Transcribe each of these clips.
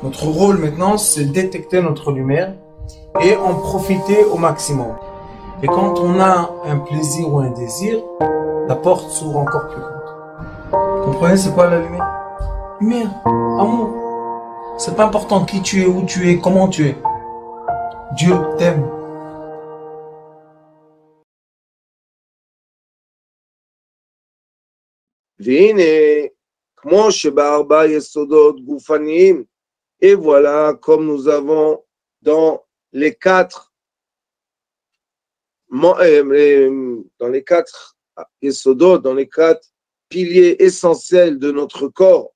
Notre rôle maintenant, c'est de détecter notre lumière et en profiter au maximum. Et quand on a un plaisir ou un désir, la porte s'ouvre encore plus grande. Vous comprenez c'est quoi la lumière? Lumière, amour. C'est pas important qui tu es, où tu es, comment tu es. Dieu t'aime. והנה, כמו שבארבע יסודות גופניים, et voilà, comme nous avons dans les quatre yesodot, dans les quatre piliers essentiels de notre corps,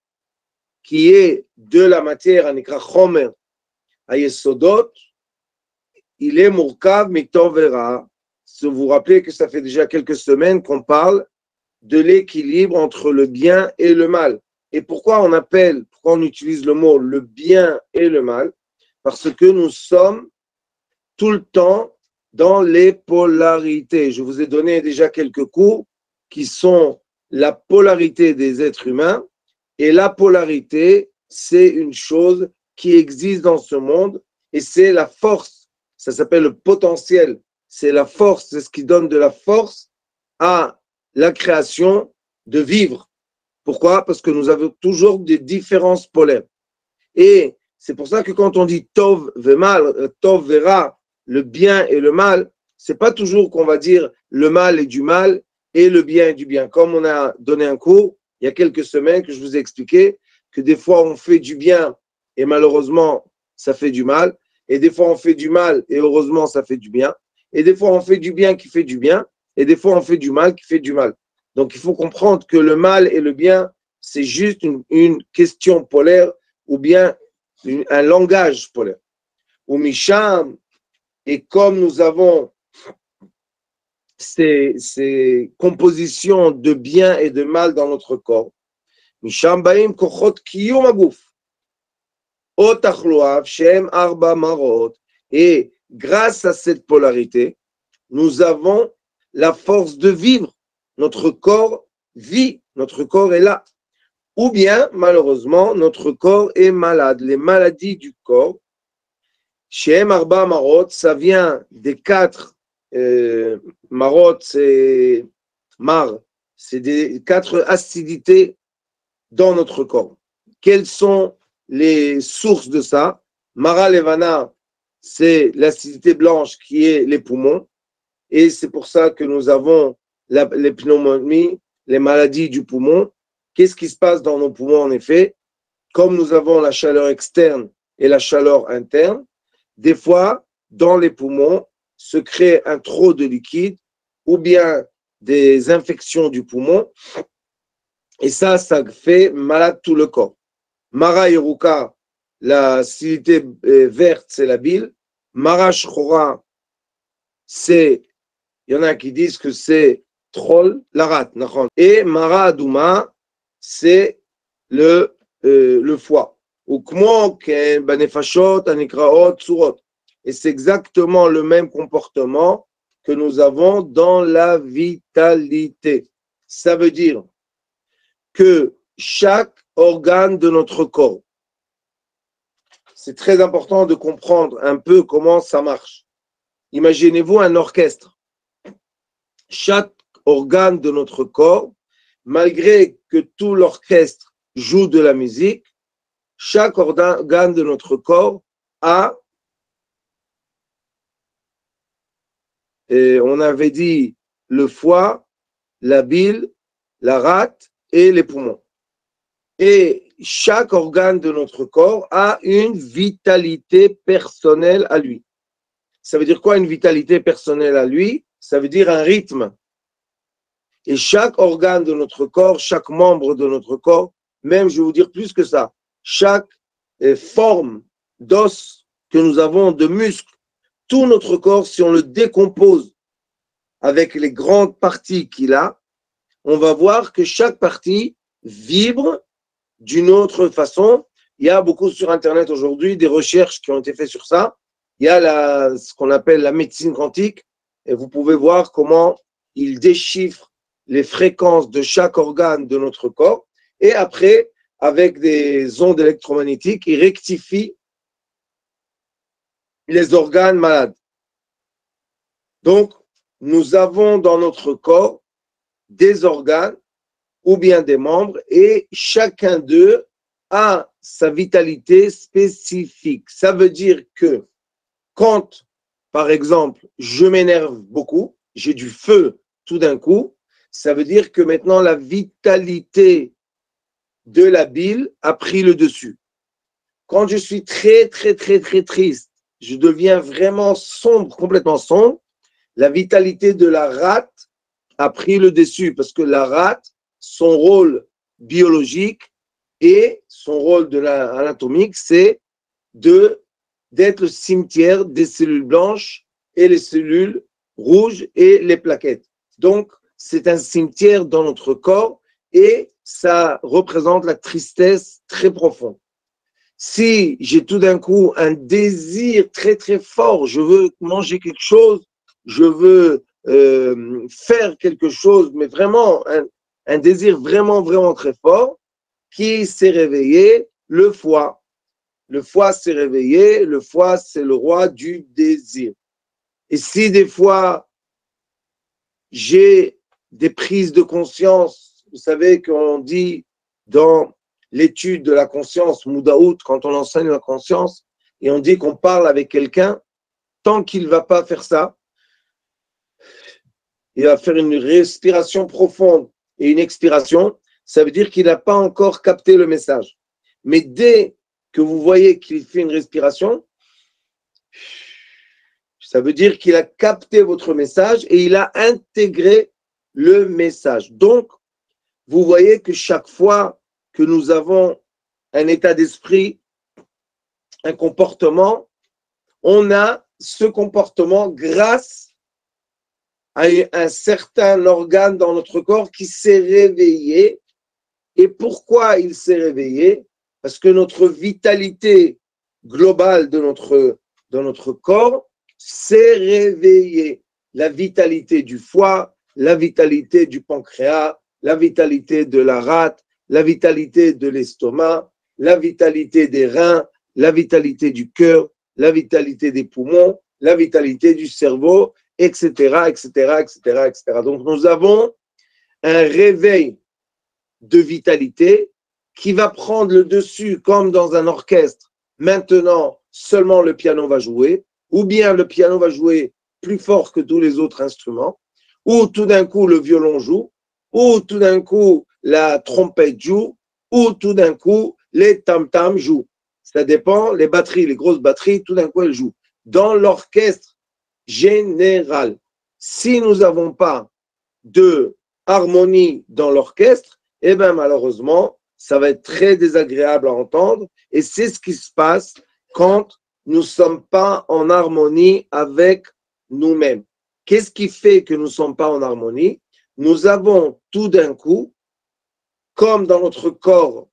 qui est de la matière, anikra chomer, à yesodot, il est murkav mitov vera. Si vous vous rappelez que ça fait déjà quelques semaines qu'on parle de l'équilibre entre le bien et le mal. Et pourquoi on utilise le mot le bien et le mal? Parce que nous sommes tout le temps dans les polarités. Je vous ai donné déjà quelques cours qui sont la polarité des êtres humains. Et la polarité, c'est une chose qui existe dans ce monde et c'est la force. Ça s'appelle le potentiel. C'est la force, c'est ce qui donne de la force à la création de vivre. Pourquoi? Parce que nous avons toujours des différences polaires. Et c'est pour ça que quand on dit tov vemal, tov vera, le bien et le mal, c'est pas toujours qu'on va dire le mal est du mal et le bien est du bien. Comme on a donné un cours il y a quelques semaines que je vous ai expliqué que des fois on fait du bien et malheureusement ça fait du mal, et des fois on fait du mal et heureusement ça fait du bien, et des fois on fait du bien qui fait du bien, et des fois on fait du mal qui fait du mal. Donc il faut comprendre que le mal et le bien, c'est juste une question polaire ou bien un langage polaire. Ou Misham, et comme nous avons ces compositions de bien et de mal dans notre corps, Misham baim kochot kiyum aguf, o tachloav shem arba marot, et grâce à cette polarité, nous avons la force de vivre. Notre corps vit, notre corps est là. Ou bien, malheureusement, notre corps est malade. Les maladies du corps, Shem Arba Marot, ça vient des quatre marot, c'est des quatre acidités dans notre corps. Quelles sont les sources de ça? Mara Levana, c'est l'acidité blanche qui est les poumons. Et c'est pour ça que nous avons les pneumonies, les maladies du poumon. Qu'est-ce qui se passe dans nos poumons en effet? Comme nous avons la chaleur externe et la chaleur interne, des fois, dans les poumons, se crée un trop de liquide ou bien des infections du poumon. Et ça fait malade tout le corps. Mara Yeruka, l'acidité verte, c'est la bile. Mara Shchora, il y en a qui disent que c'est troll, la rate. Et Mara Adouma, c'est le foie. Et c'est exactement le même comportement que nous avons dans la vitalité. Ça veut dire que chaque organe de notre corps, c'est très important de comprendre un peu comment ça marche. Imaginez-vous un orchestre. Chaque organe de notre corps, malgré que tout l'orchestre joue de la musique, chaque organe de notre corps a, on avait dit, le foie, la bile, la rate et les poumons. Et chaque organe de notre corps a une vitalité personnelle à lui. Ça veut dire quoi une vitalité personnelle à lui? Ça veut dire un rythme. Et chaque organe de notre corps, chaque membre de notre corps, même je vais vous dire plus que ça, chaque forme d'os que nous avons, de muscles, tout notre corps, si on le décompose avec les grandes parties qu'il a, on va voir que chaque partie vibre d'une autre façon. Il y a beaucoup sur Internet aujourd'hui des recherches qui ont été faites sur ça. Il y a ce qu'on appelle la médecine quantique et vous pouvez voir comment ils déchiffrent les fréquences de chaque organe de notre corps et après, avec des ondes électromagnétiques, il rectifie les organes malades. Donc, nous avons dans notre corps des organes ou bien des membres et chacun d'eux a sa vitalité spécifique. Ça veut dire que quand, par exemple, je m'énerve beaucoup, j'ai du feu tout d'un coup, ça veut dire que maintenant la vitalité de la bile a pris le dessus. Quand je suis très, très, très, très triste, je deviens vraiment sombre, complètement sombre, la vitalité de la rate a pris le dessus parce que la rate, son rôle biologique et son rôle anatomique, c'est d'être le cimetière des cellules blanches et les cellules rouges et les plaquettes. Donc, c'est un cimetière dans notre corps et ça représente la tristesse très profonde. Si j'ai tout d'un coup un désir très très fort, je veux manger quelque chose, je veux faire quelque chose, mais vraiment un désir vraiment vraiment très fort, qui s'est réveillé, le foie. Le foie s'est réveillé, le foie c'est le roi du désir. Et si des fois j'ai des prises de conscience, vous savez qu'on dit dans l'étude de la conscience, Moudaout, quand on enseigne la conscience, et on dit qu'on parle avec quelqu'un, tant qu'il ne va pas faire ça, il va faire une respiration profonde et une expiration, ça veut dire qu'il n'a pas encore capté le message. Mais dès que vous voyez qu'il fait une respiration, ça veut dire qu'il a capté votre message et il a intégré le message. Donc, vous voyez que chaque fois que nous avons un état d'esprit, un comportement, on a ce comportement grâce à un certain organe dans notre corps qui s'est réveillé. Et pourquoi il s'est réveillé? Parce que notre vitalité globale de notre corps s'est réveillée. La vitalité du foie, la vitalité du pancréas, la vitalité de la rate, la vitalité de l'estomac, la vitalité des reins, la vitalité du cœur, la vitalité des poumons, la vitalité du cerveau, etc., etc., etc., etc. Donc, nous avons un réveil de vitalité qui va prendre le dessus comme dans un orchestre. Maintenant, seulement le piano va jouer, ou bien le piano va jouer plus fort que tous les autres instruments, ou tout d'un coup le violon joue, ou tout d'un coup la trompette joue, ou tout d'un coup les tam-tams jouent. Ça dépend, les batteries, les grosses batteries, tout d'un coup elles jouent. Dans l'orchestre général, si nous n'avons pas de harmonie dans l'orchestre, eh bien malheureusement, ça va être très désagréable à entendre et c'est ce qui se passe quand nous ne sommes pas en harmonie avec nous-mêmes. Qu'est-ce qui fait que nous ne sommes pas en harmonie? Nous avons tout d'un coup, comme dans notre corps,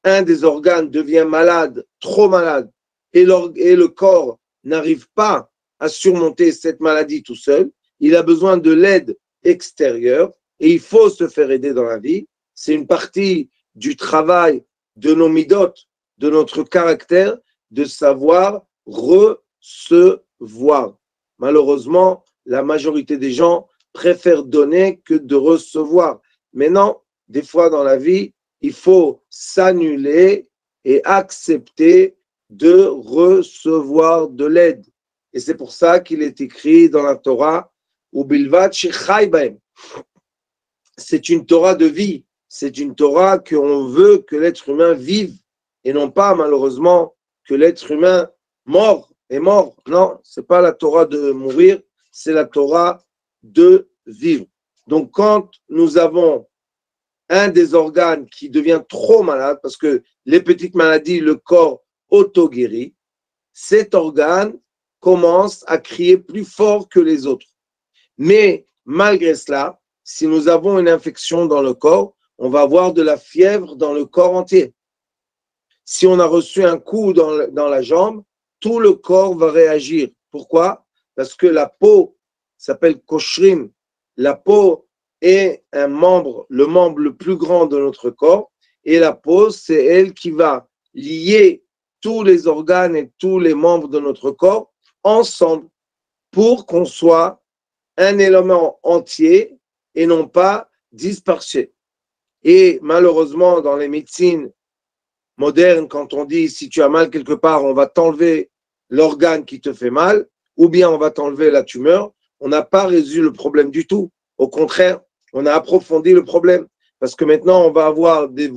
un des organes devient malade, trop malade, et le corps n'arrive pas à surmonter cette maladie tout seul, il a besoin de l'aide extérieure et il faut se faire aider dans la vie. C'est une partie du travail de nos midotes, de notre caractère, de savoir recevoir. Malheureusement, la majorité des gens préfèrent donner que de recevoir. Mais non, des fois dans la vie, il faut s'annuler et accepter de recevoir de l'aide. Et c'est pour ça qu'il est écrit dans la Torah, c'est une Torah de vie, c'est une Torah qu'on veut que l'être humain vive et non pas malheureusement que l'être humain mort est mort. Non, c'est pas la Torah de mourir, c'est la Torah de vivre. Donc quand nous avons un des organes qui devient trop malade, parce que les petites maladies, le corps auto-guérit, cet organe commence à crier plus fort que les autres. Mais malgré cela, si nous avons une infection dans le corps, on va avoir de la fièvre dans le corps entier. Si on a reçu un coup dans la jambe, tout le corps va réagir. Pourquoi? Parce que la peau s'appelle koshrim. La peau est un membre, le membre le plus grand de notre corps. et la peau, c'est elle qui va lier tous les organes et tous les membres de notre corps ensemble pour qu'on soit un élément entier et non pas dispersé. Et malheureusement, dans les médecines modernes, quand on dit si tu as mal quelque part, on va t'enlever l'organe qui te fait mal, ou bien on va t'enlever la tumeur, on n'a pas résolu le problème du tout. Au contraire, on a approfondi le problème. Parce que maintenant, on va avoir des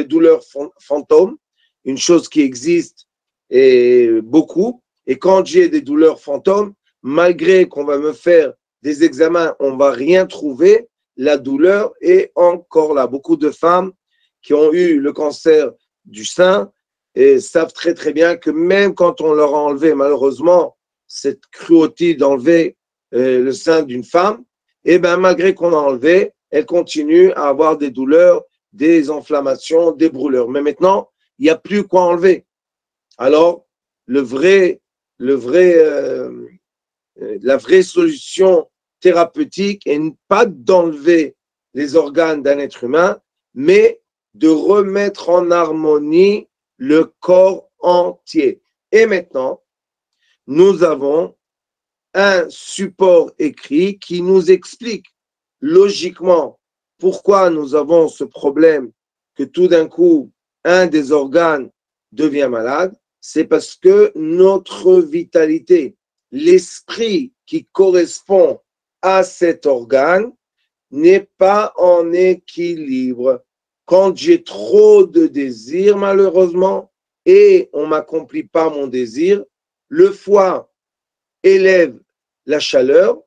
douleurs fantômes, une chose qui existe et beaucoup. Et quand j'ai des douleurs fantômes, malgré qu'on va me faire des examens, on ne va rien trouver, la douleur est encore là. Beaucoup de femmes qui ont eu le cancer du sein et savent très très bien que même quand on leur a enlevé malheureusement cette cruauté d'enlever le sein d'une femme, et bien malgré qu'on a enlevé, elle continue à avoir des douleurs, des inflammations, des brûlures. Mais maintenant, il n'y a plus quoi enlever. Alors, la vraie solution thérapeutique est pas d'enlever les organes d'un être humain, mais de remettre en harmonie le corps entier. Et maintenant, nous avons un support écrit qui nous explique logiquement pourquoi nous avons ce problème que tout d'un coup, un des organes devient malade. C'est parce que notre vitalité, l'esprit qui correspond à cet organe n'est pas en équilibre. Quand j'ai trop de désirs, malheureusement, et on ne m'accomplit pas mon désir, le foie élève la chaleur.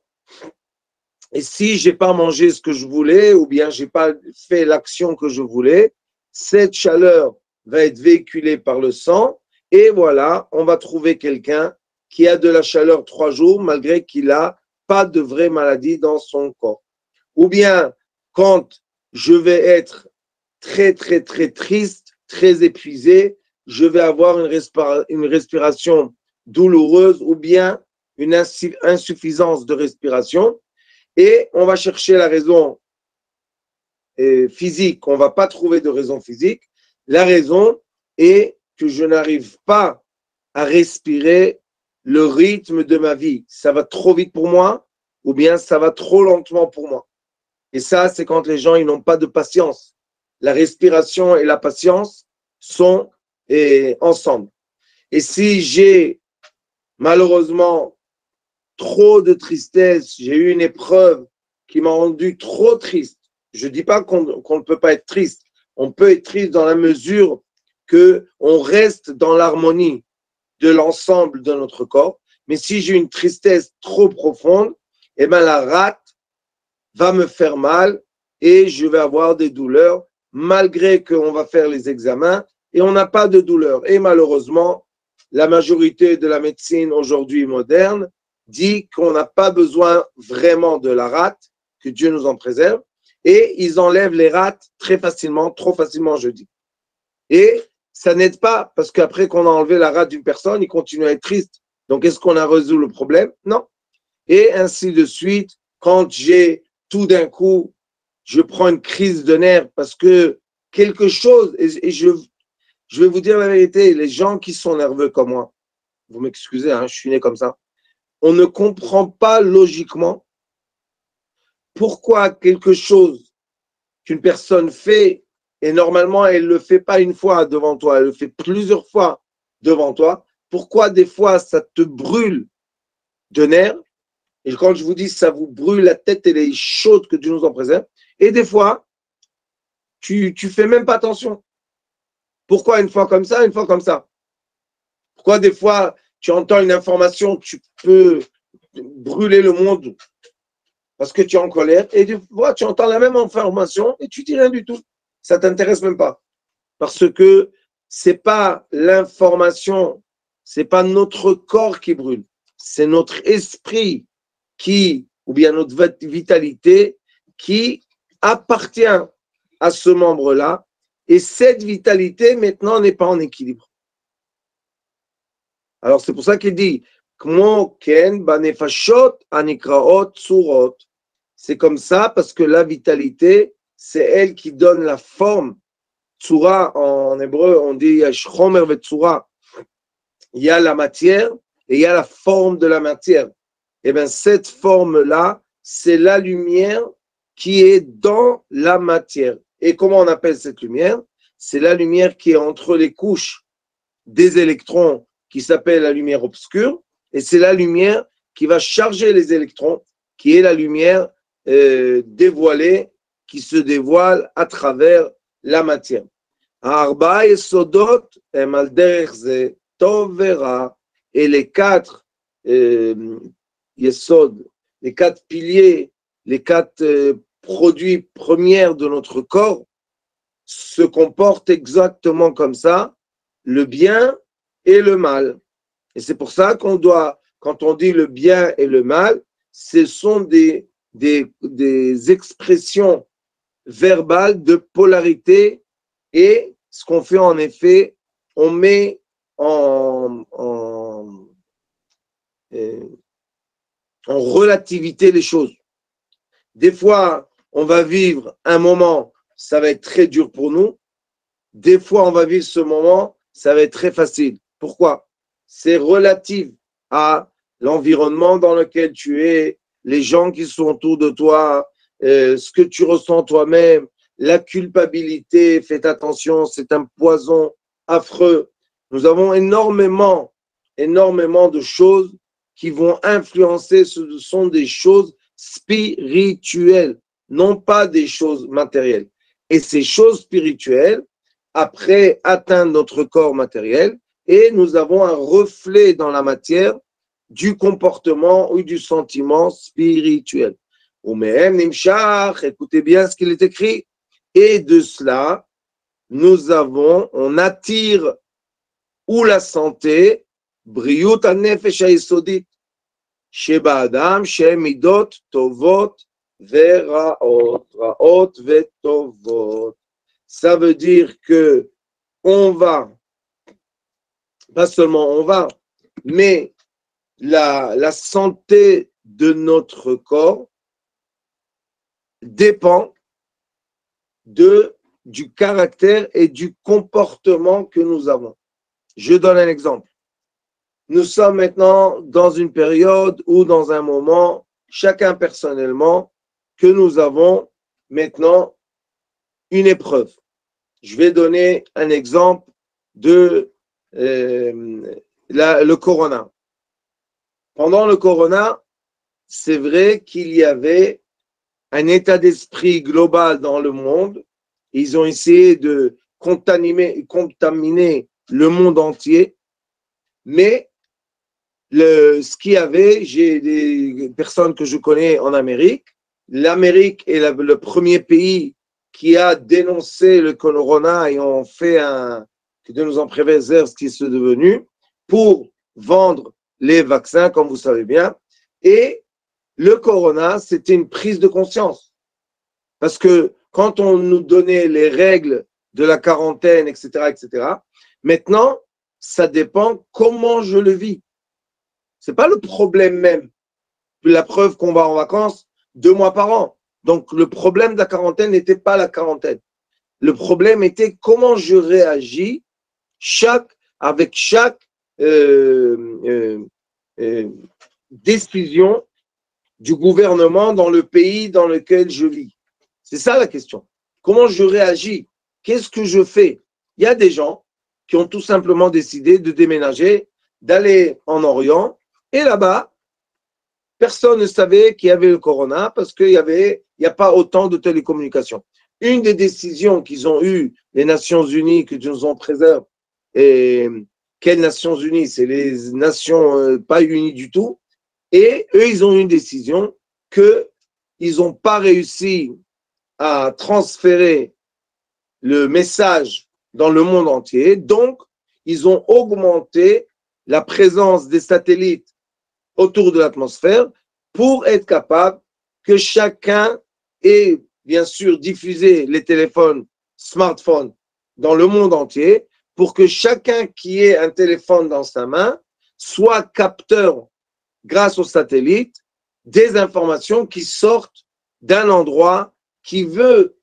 Et si je n'ai pas mangé ce que je voulais, ou bien je n'ai pas fait l'action que je voulais, cette chaleur va être véhiculée par le sang. Et voilà, on va trouver quelqu'un qui a de la chaleur 3 jours, malgré qu'il n'a pas de vraie maladie dans son corps. Ou bien, quand je vais être très, très, très triste, très épuisé, je vais avoir une respiration douloureuse ou bien une insuffisance de respiration. Et on va chercher la raison physique. On ne va pas trouver de raison physique. La raison est que je n'arrive pas à respirer le rythme de ma vie. Ça va trop vite pour moi ou bien ça va trop lentement pour moi. Et ça, c'est quand les gens ils n'ont pas de patience. La respiration et la patience sont ensemble. Et si j'ai malheureusement trop de tristesse, j'ai eu une épreuve qui m'a rendu trop triste. Je ne dis pas qu'on ne peut pas être triste. On peut être triste dans la mesure qu'on reste dans l'harmonie de l'ensemble de notre corps. Mais si j'ai une tristesse trop profonde, eh bien la rate va me faire mal et je vais avoir des douleurs malgré qu'on va faire les examens et on n'a pas de douleur. Et malheureusement, la majorité de la médecine aujourd'hui moderne dit qu'on n'a pas besoin vraiment de la rate, que Dieu nous en préserve, et ils enlèvent les rates très facilement, trop facilement, je dis. Et ça n'aide pas, parce qu'après qu'on a enlevé la rate d'une personne, il continue à être triste. Donc, est-ce qu'on a résolu le problème? Non. Et ainsi de suite, quand j'ai tout d'un coup, je prends une crise de nerfs parce que quelque chose, et je vais vous dire la vérité, les gens qui sont nerveux comme moi, vous m'excusez, hein, je suis né comme ça, on ne comprend pas logiquement pourquoi quelque chose qu'une personne fait, et normalement elle ne le fait pas une fois devant toi, elle le fait plusieurs fois devant toi, pourquoi des fois ça te brûle de nerfs, et quand je vous dis ça vous brûle la tête, elle est chaude, que Dieu nous en préserve, et des fois, tu fais même pas attention. Pourquoi une fois comme ça, une fois comme ça? Pourquoi des fois, tu entends une information, tu peux brûler le monde parce que tu es en colère, et des fois, tu entends la même information et tu dis rien du tout. Ça ne t'intéresse même pas. Parce que ce n'est pas l'information, ce n'est pas notre corps qui brûle, c'est notre esprit qui, ou bien notre vitalité qui appartient à ce membre-là. Et cette vitalité, maintenant, n'est pas en équilibre. Alors, c'est pour ça qu'il dit c'est comme ça parce que la vitalité, c'est elle qui donne la forme tsura, en hébreu, on dit yesh chomer vetsura. Il y a la matière et il y a la forme de la matière. Et bien, cette forme-là, c'est la lumière qui est dans la matière. Et comment on appelle cette lumière? C'est la lumière qui est entre les couches des électrons, qui s'appelle la lumière obscure, et c'est la lumière qui va charger les électrons, qui est la lumière dévoilée, qui se dévoile à travers la matière. Arba et Sodot, Tov et Ra, et les quatre Yesod, les quatre piliers, les quatre produits premiers de notre corps se comportent exactement comme ça, le bien et le mal. Et c'est pour ça qu'on doit, quand on dit le bien et le mal, ce sont des expressions verbales de polarité, et ce qu'on fait en effet, on met en relativité les choses. Des fois, on va vivre un moment, ça va être très dur pour nous. Des fois, on va vivre ce moment, ça va être très facile. Pourquoi? C'est relatif à l'environnement dans lequel tu es, les gens qui sont autour de toi, ce que tu ressens toi-même, la culpabilité. Faites attention, c'est un poison affreux. Nous avons énormément de choses qui vont influencer. Ce sont des choses spirituelles, non pas des choses matérielles. Et ces choses spirituelles, après, atteignent notre corps matériel, et nous avons un reflet dans la matière du comportement ou du sentiment spirituel. Écoutez bien ce qu'il est écrit. Et de cela, on attire ou la santé, briut hanefesh hayesodit, sheba adam shemidot tovot veraot, raot vetovot. Ça veut dire que on va, pas seulement on va, mais la santé de notre corps dépend du caractère et du comportement que nous avons. Je donne un exemple. Nous sommes maintenant dans une période ou dans un moment, chacun personnellement, que nous avons maintenant une épreuve. Je vais donner un exemple de le corona. Pendant le corona, c'est vrai qu'il y avait un état d'esprit global dans le monde. Ils ont essayé de contaminer le monde entier. Mais ce qu'il y avait, j'ai des personnes que je connais en Amérique. L'Amérique est le premier pays qui a dénoncé le corona et ont fait que de nous en préserver ce qui est devenu pour vendre les vaccins, comme vous savez bien. Et le corona, c'était une prise de conscience. Parce que quand on nous donnait les règles de la quarantaine, etc., maintenant, ça dépend comment je le vis. C'est pas le problème même. La preuve qu'on va en vacances 2 mois par an. Donc, le problème de la quarantaine n'était pas la quarantaine. Le problème était comment je réagis avec chaque décision du gouvernement dans le pays dans lequel je vis. C'est ça la question. Comment je réagis? Qu'est-ce que je fais? Il y a des gens qui ont tout simplement décidé de déménager, d'aller en Orient, et là-bas, personne ne savait qu'il y avait le corona parce qu'il n'y a pas autant de télécommunications. Une des décisions qu'ils ont eues, les Nations Unies, que nous en préserve, et quelles Nations Unies? C'est les nations pas unies du tout. Et eux, ils ont eu une décision qu'ils n'ont pas réussi à transférer le message dans le monde entier. Donc, ils ont augmenté la présence des satellites autour de l'atmosphère pour être capable que chacun ait, bien sûr, diffusé les téléphones, smartphones dans le monde entier pour que chacun qui ait un téléphone dans sa main soit capteur, grâce au satellite, des informations qui sortent d'un endroit qui veut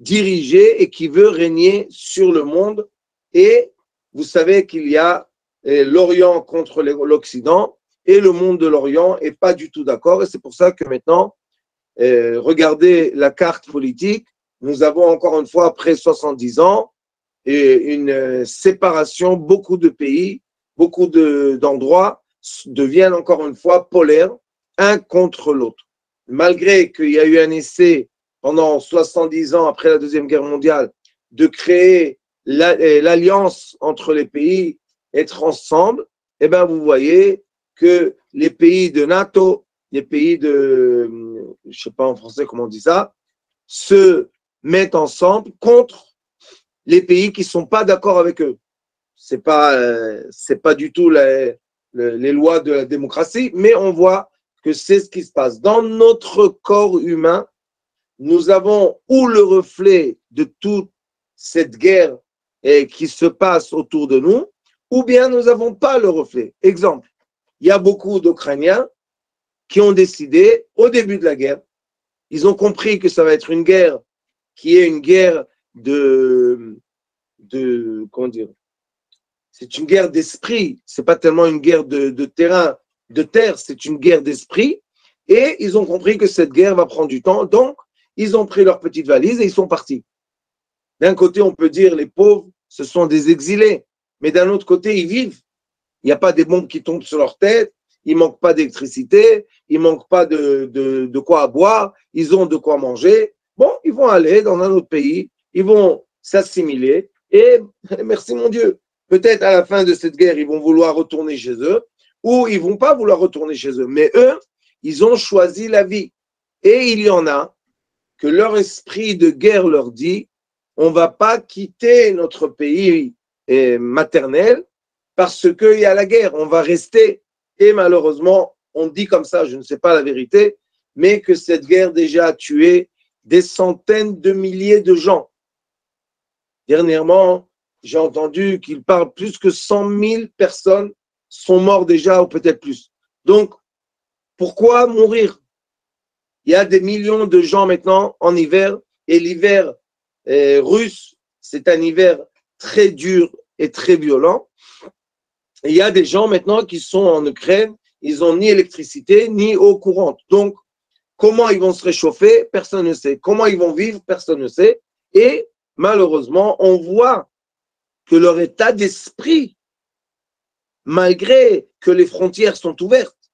diriger et qui veut régner sur le monde. Et vous savez qu'il y a l'Orient contre l'Occident et le monde de l'Orient n'est pas du tout d'accord. Et c'est pour ça que maintenant, regardez la carte politique. Nous avons encore une fois, après 70 ans, une séparation. Beaucoup de pays, beaucoup d'endroits deviennent encore une fois polaires, un contre l'autre. Malgré qu'il y a eu un essai pendant 70 ans après la Deuxième Guerre mondiale de créer l'alliance entre les pays, être ensemble, eh bien vous voyez que les pays de NATO, les pays de, je ne sais pas en français comment on dit ça, se mettent ensemble contre les pays qui ne sont pas d'accord avec eux. C'est pas du tout les lois de la démocratie, mais on voit que c'est ce qui se passe. Dans notre corps humain, nous avons ou le reflet de toute cette guerre qui se passe autour de nous, ou bien nous n'avons pas le reflet. Exemple, il y a beaucoup d'Ukrainiens qui ont décidé, au début de la guerre, ils ont compris que ça va être une guerre qui est une guerre comment dire, c'est une guerre d'esprit, c'est pas tellement une guerre de terrain, de terre, c'est une guerre d'esprit, et ils ont compris que cette guerre va prendre du temps, donc ils ont pris leurs petites valises et ils sont partis. D'un côté, on peut dire les pauvres, ce sont des exilés, mais d'un autre côté, ils vivent. Il n'y a pas des bombes qui tombent sur leur tête, il ne manque pas d'électricité, il ne manque pas de quoi boire, ils ont de quoi manger. Bon, ils vont aller dans un autre pays, ils vont s'assimiler, et merci mon Dieu, peut-être à la fin de cette guerre, ils vont vouloir retourner chez eux, ou ils ne vont pas vouloir retourner chez eux, mais eux, ils ont choisi la vie. Et il y en a que leur esprit de guerre leur dit, on ne va pas quitter notre pays maternel parce qu'il y a la guerre, on va rester. Et malheureusement, on dit comme ça, je ne sais pas la vérité, mais que cette guerre déjà a tué des centaines de milliers de gens. Dernièrement, j'ai entendu qu'il parle plus que 100 000 personnes sont mortes déjà, ou peut-être plus. Donc, pourquoi mourir? Il y a des millions de gens maintenant en hiver, et l'hiver russe, c'est un hiver très dur et très violent. Et il y a des gens maintenant qui sont en Ukraine, ils n'ont ni électricité, ni eau courante. Donc, comment ils vont se réchauffer? Personne ne sait. Comment ils vont vivre? Personne ne sait. Et malheureusement, on voit que leur état d'esprit, malgré que les frontières sont ouvertes,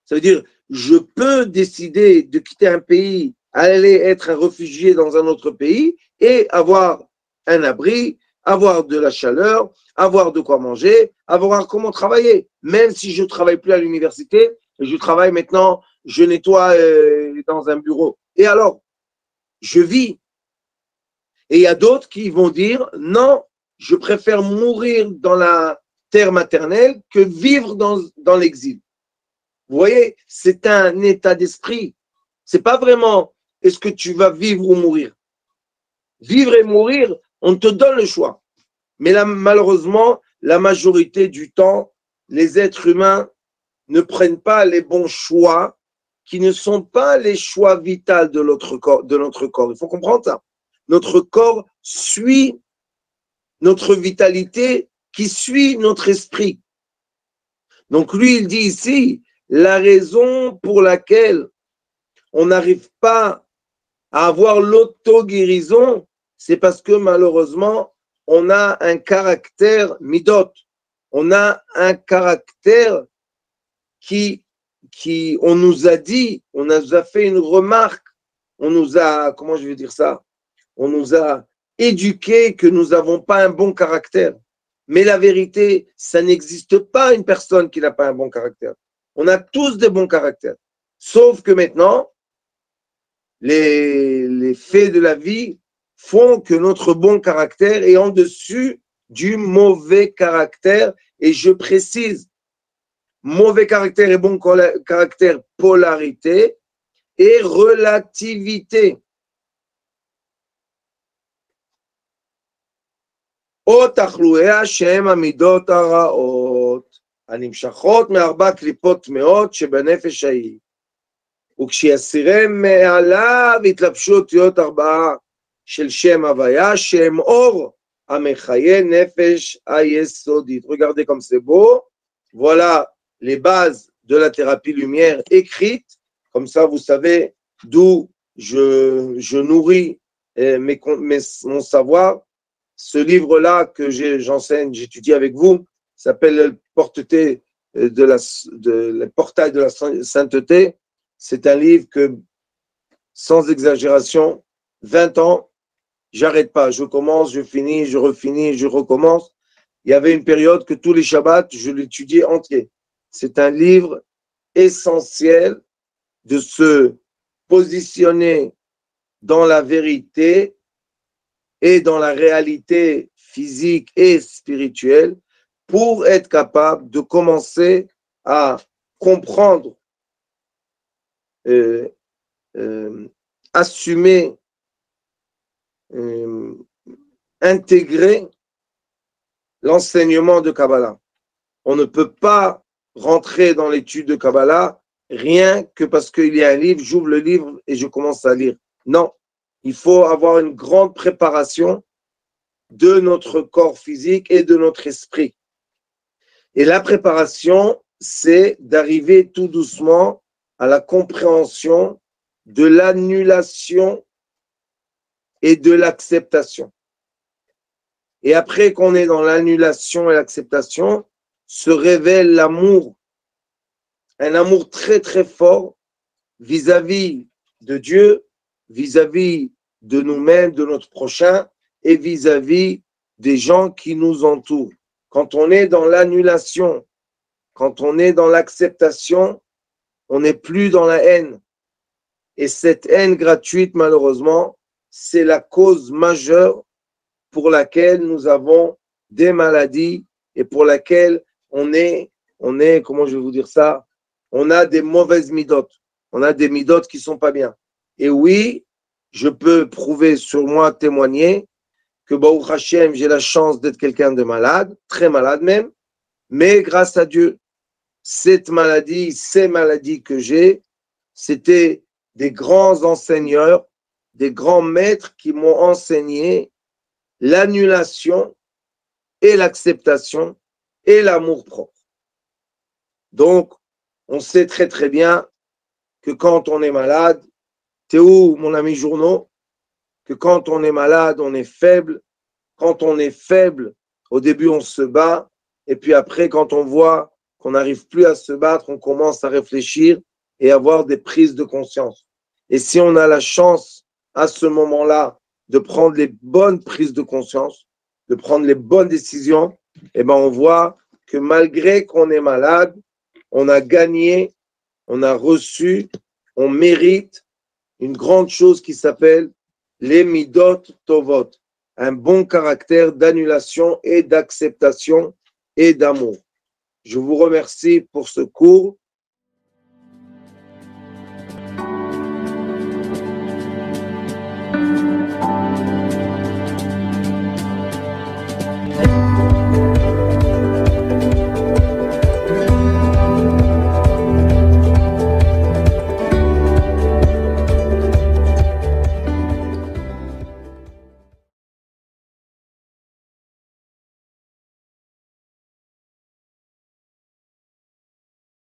ça veut dire, je peux décider de quitter un pays, aller être un réfugié dans un autre pays et avoir un abri, avoir de la chaleur, avoir de quoi manger, avoir comment travailler. Même si je ne travaille plus à l'université, je travaille maintenant, je nettoie dans un bureau. Et alors, je vis. Et il y a d'autres qui vont dire, non, je préfère mourir dans la terre maternelle que vivre dans l'exil. Vous voyez, c'est un état d'esprit. C'est pas vraiment est-ce que tu vas vivre ou mourir. Vivre et mourir, on te donne le choix. Mais là, malheureusement, la majorité du temps, les êtres humains ne prennent pas les bons choix qui ne sont pas les choix vitaux de notre corps. Il faut comprendre ça. Notre corps suit notre vitalité qui suit notre esprit. Donc lui, il dit ici, la raison pour laquelle on n'arrive pas à avoir l'auto-guérison, c'est parce que malheureusement, on a un caractère midot. On a un caractère on nous a dit, on nous a fait une remarque, on nous a, comment je vais dire ça, on nous a éduqué que nous n'avons pas un bon caractère. Mais la vérité, ça n'existe pas une personne qui n'a pas un bon caractère. On a tous des bons caractères. Sauf que maintenant, les faits de la vie font que notre bon caractère est en dessus du mauvais caractère. Et je précise, mauvais caractère et bon caractère, polarité et relativité. או תחלואיה שהם המידות הרעות, הנמשכות מארבע קליפות טמאות שבנפש ההיא. וכשיסירם מעליו התלבשו אותיות ארבעה, shel Shem Havaya, Shem Or, Amechaye Nefesh Hayesodit. Regardez comme c'est beau. Voilà les bases de la thérapie lumière écrites. Comme ça, vous savez d'où je nourris mon savoir. Ce livre-là que j'enseigne, j'étudie avec vous, s'appelle le portail de la sainteté. C'est un livre que, sans exagération, 20 ans, j'arrête pas. Je commence, je finis, je refinis, je recommence. Il y avait une période que tous les Shabbats, je l'étudiais entier. C'est un livre essentiel de se positionner dans la vérité et dans la réalité physique et spirituelle pour être capable de commencer à comprendre, assumer, intégrer l'enseignement de Kabbalah. On ne peut pas rentrer dans l'étude de Kabbalah rien que parce qu'il y a un livre, j'ouvre le livre et je commence à lire. Non, il faut avoir une grande préparation de notre corps physique et de notre esprit. Et la préparation, c'est d'arriver tout doucement à la compréhension de l'annulation et de l'acceptation. Et après qu'on est dans l'annulation et l'acceptation, se révèle l'amour, un amour très très fort vis-à-vis de Dieu, vis-à-vis de nous-mêmes, de notre prochain et vis-à-vis des gens qui nous entourent. Quand on est dans l'annulation, quand on est dans l'acceptation, on n'est plus dans la haine. Et cette haine gratuite, malheureusement, c'est la cause majeure pour laquelle nous avons des maladies et pour laquelle on est, comment je vais vous dire ça, on a des mauvaises midotes. On a des midotes qui sont pas bien. Et oui, je peux prouver sur moi, témoigner que Baruch Hashem, j'ai la chance d'être quelqu'un de malade, très malade même, mais grâce à Dieu, ces maladies que j'ai, c'était des grands enseigneurs, des grands maîtres qui m'ont enseigné l'annulation et l'acceptation et l'amour propre. Donc, on sait très très bien que quand on est malade, t'es où mon ami Journaux? Que quand on est malade, on est faible. Quand on est faible, au début on se bat, et puis après quand on voit qu'on n'arrive plus à se battre, on commence à réfléchir et avoir des prises de conscience. Et si on a la chance à ce moment-là de prendre les bonnes prises de conscience, de prendre les bonnes décisions, eh ben on voit que malgré qu'on est malade, on a gagné, on a reçu, on mérite une grande chose qui s'appelle les midot tovot, un bon caractère d'annulation et d'acceptation et d'amour. Je vous remercie pour ce cours